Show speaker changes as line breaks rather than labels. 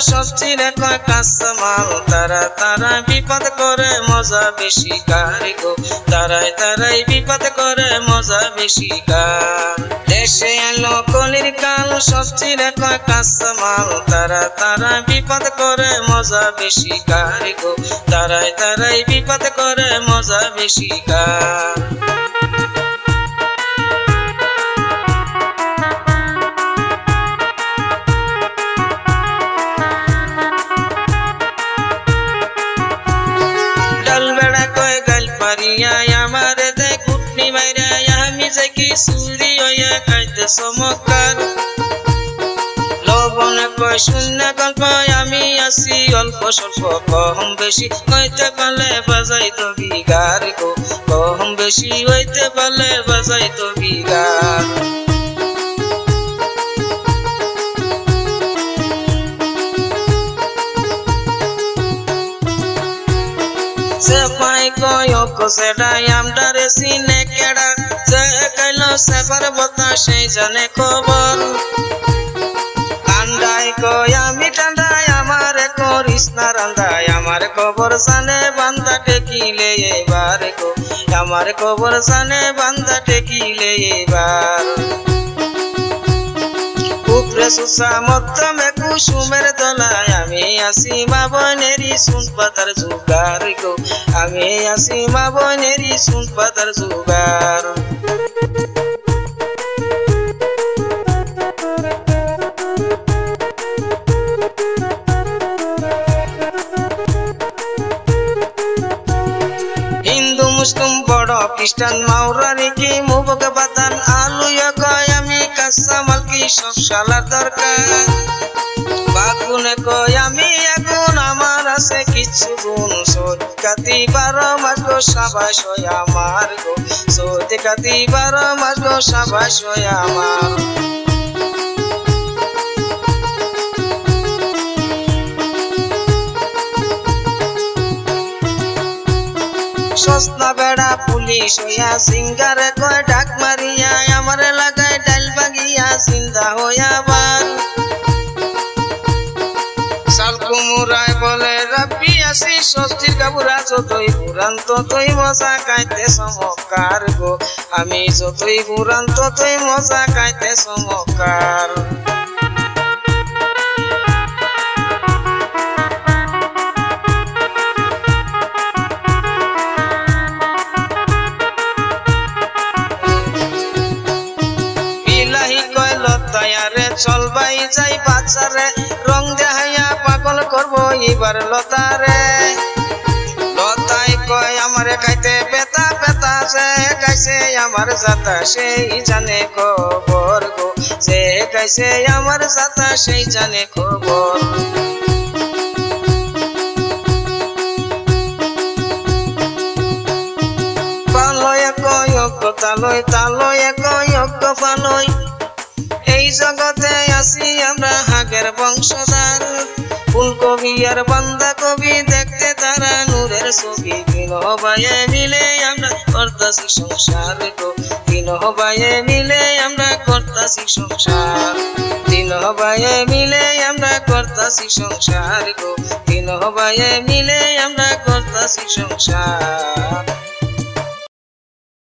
সবজিরে কয় কাঁচা মাল তারা তারা বিপদ করে মজা বেশি কার গো তারাই তারাই বিপদ করে মজা বেশি কার দেশে এলো কলির কাল সবজিরে কয় কাঁচা মাল তারা তারা বিপদ করে মজা বেশি কার গো তারাই তারাই বিপদ করে মজা বেশি কার আমারে দে কুটনি মাইরা আমি যে কি সুরি হইয়া খাইতে চমৎকার লবণ কয় শূন্য গল্প আমি আছি অল্প স্বল্প কম বেশি হইতে পারলে বাজাই তো বিগার গো কম বেশি হইতে পারলে বাজাই তো bigger se pai koyo ko se dayam dare sine keda je kailo se parbota sei jane khobor andai koy ami tandai amare koris na randai amare khobor jane banda tekile ebar ko amare khobor jane banda tekile ebar সুসা মধ্যমে কুসুমের দোলায় আমি আসি মা বোনেরই সুন পাতার জুগার গো আমি আসি মা বোনেরই সুন পাতার জুগার হিন্দু মুসলিম বড় খ্রিস্টান মাওরানি কি মুবক বাদান আলু কয় আমি কাঁচা মাল কি সব সালার দরকার বাগুনে কয় আমি আগুন আমার আছে কিছু গুণ সত্যি 12 মাস গো সাবাস হয় আমার গো সত্যি 12 মাস গো সাবাস হয় আমার সস্তা বেড়া পুলিশ হইয়া সিঙ্গারে কয় ডাক মারিয়া আমার লাগায় ডাল বাগিয়া চিন্তা হইয়া বার শাল কুমুরায় বলে রাব্বি আসি সস্তির কাবুরা যতই পুরান ততই মজা খাইতে চমৎকার গো আমি যতই পুরান ততই মজা খাইতে চমৎকার চলবাই যাই বাচ্চারে রং দেখাইয়া পাগল করবো এবার লতারে লতাই কয় আমারে খাইতে বেতা বেতা সে খাইছে আমার জাতা সেই জানে খবর গো সে খাইছে আমার জাতা সেই জানে খবর পালয় কয় তালয় তালয় কয় পালয় এই জগতে আছি আমরা হাগের বংশধর ফুলকবি আর বাঁধাকবি দেখতে তারা নূরের ছবি তিন ভাইয়ে মিলে আমরা করতাছি সংসার গো তিন ভাইয়ে মিলে আমরা করতাছি সংসার তিন ভাইয়ে মিলে আমরা করতাছি সংসার গো তিন ভাইয়ে মিলে আমরা করতাছি সংসার